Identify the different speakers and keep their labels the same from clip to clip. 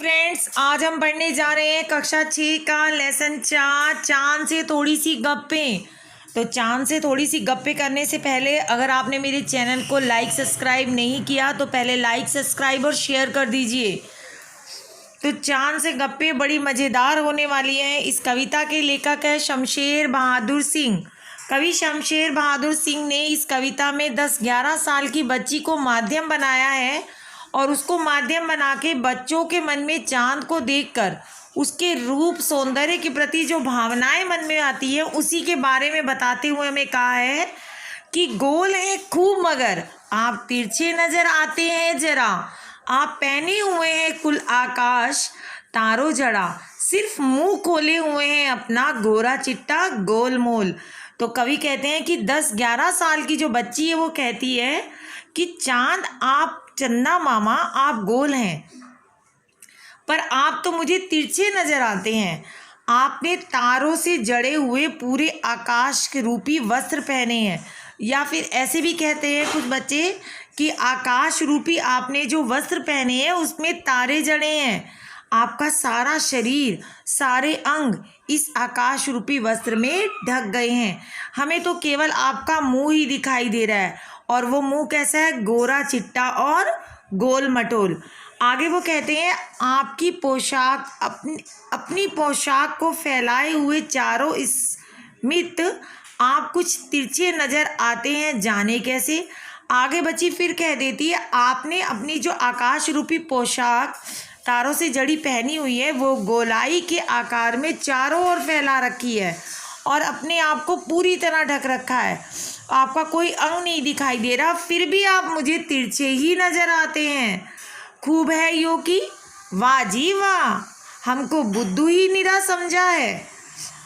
Speaker 1: Friends, आज हम पढ़ने जा रहे हैं कक्षा 6 का लेसन 4 चांद से थोड़ी सी गप्पें। तो चांद से थोड़ी सी गप्पें करने से पहले अगर आपने मेरे चैनल को लाइक सब्सक्राइब नहीं किया तो पहले लाइक सब्सक्राइब और शेयर कर दीजिए। तो चांद से गप्पें बड़ी मज़ेदार होने वाली हैं। इस कविता के लेखक है शमशेर बहादुर सिंह। कवि शमशेर बहादुर सिंह ने इस कविता में 10-11 साल की बच्ची को माध्यम बनाया है और उसको माध्यम बना के बच्चों के मन में चांद को देखकर उसके रूप सौंदर्य के प्रति जो भावनाएं मन में आती है उसी के बारे में बताते हुए हमें कहा है कि गोल है खूब मगर आप तिरछे नजर आते हैं जरा, आप पहने हुए हैं कुल आकाश तारों जड़ा, सिर्फ मुंह खोले हुए हैं अपना गोरा चिट्टा गोलमोल। तो कवि कहते हैं कि 10-11 साल की जो बच्ची है वो कहती है कि चांद आप चंदा मामा आप गोल हैं पर आप तो मुझे तिरछे नजर आते हैं। आपने तारों से जड़े हुए पूरे आकाश के रूपी वस्त्र पहने हैं, या फिर ऐसे भी कहते हैं कुछ बच्चे कि आकाश रूपी आपने जो वस्त्र पहने हैं उसमें तारे जड़े हैं। आपका सारा शरीर सारे अंग इस आकाश रूपी वस्त्र में ढक गए हैं। हमें तो केवल आपका मुंह ही दिखाई दे रहा है और वो मुंह कैसा है, गोरा चिट्टा और गोल मटोल। आगे वो कहते हैं आपकी पोशाक अपनी पोशाक को फैलाए हुए चारों स्मित आप कुछ तिरछे नजर आते हैं, जाने कैसे। आगे बच्ची फिर कह देती है आपने अपनी जो आकाश रूपी पोशाक तारों से जड़ी पहनी हुई है वो गोलाई के आकार में चारों ओर फैला रखी है और अपने आप को पूरी तरह ढक रखा है। आपका कोई अंग नहीं दिखाई दे रहा, फिर भी आप मुझे तिरछे ही नजर आते हैं। खूब है यो की वाह जी वाह, हमको बुद्धू ही निरा समझा है।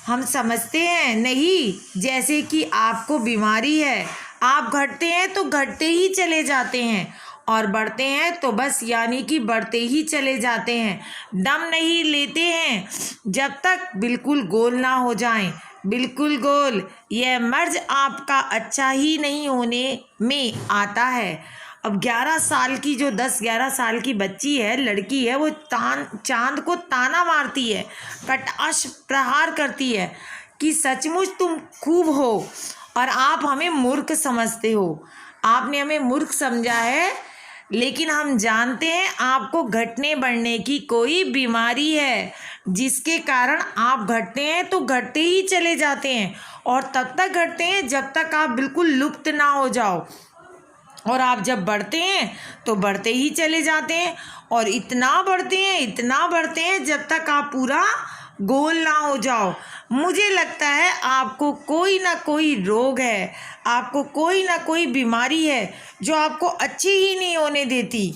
Speaker 1: हम समझते हैं नहीं जैसे कि आपको बीमारी है, आप घटते हैं तो घटते ही चले जाते हैं और बढ़ते हैं तो बस यानी कि बढ़ते ही चले जाते हैं। दम नहीं लेते हैं जब तक बिल्कुल गोल ना हो जाएं। बिल्कुल गोल यह मर्ज आपका अच्छा ही नहीं होने में आता है। अब 11 साल की जो 10-11 साल की बच्ची है, लड़की है, वो चांद को ताना मारती है, कटाक्ष प्रहार करती है कि सचमुच तुम खूब हो और आप हमें मूर्ख समझते हो। आपने हमें मूर्ख समझा है लेकिन हम जानते हैं आपको घटने बढ़ने की कोई बीमारी है जिसके कारण आप घटते हैं तो घटते ही चले जाते हैं और तब तक घटते हैं जब तक आप बिल्कुल लुप्त ना हो जाओ, और आप जब बढ़ते हैं तो बढ़ते ही चले जाते हैं और इतना बढ़ते हैं जब तक आप पूरा गोल ना हो जाओ। मुझे लगता है आपको कोई ना कोई रोग है, आपको कोई ना कोई बीमारी है जो आपको अच्छी ही नहीं होने देती।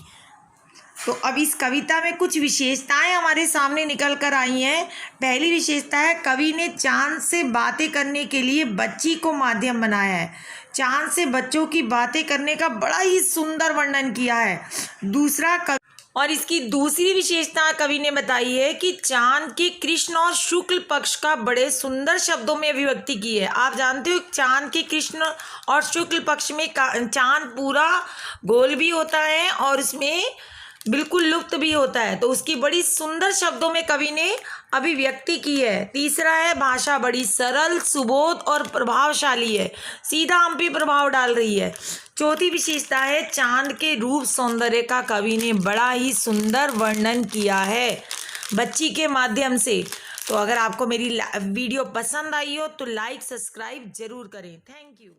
Speaker 1: तो अब इस कविता में कुछ विशेषताएं हमारे सामने निकल कर आई हैं। पहली विशेषता है कवि ने चांद से बातें करने के लिए बच्ची को माध्यम बनाया है। चांद से बच्चों की बातें करने का बड़ा ही सुंदर वर्णन किया है। और इसकी दूसरी विशेषता कवि ने बताई है कि चांद के कृष्ण और शुक्ल पक्ष का बड़े सुंदर शब्दों में अभिव्यक्ति की है। आप जानते हो चांद के कृष्ण और शुक्ल पक्ष में चांद पूरा गोल भी होता है और उसमें बिल्कुल लुप्त भी होता है, तो उसकी बड़ी सुंदर शब्दों में कवि ने अभिव्यक्ति की है। तीसरा है भाषा बड़ी सरल सुबोध और प्रभावशाली है, सीधा हम पे प्रभाव डाल रही है। चौथी विशेषता है चांद के रूप सौंदर्य का कवि ने बड़ा ही सुंदर वर्णन किया है बच्ची के माध्यम से। तो अगर आपको मेरी वीडियो पसंद आई हो तो लाइक सब्सक्राइब जरूर करें। Thank you.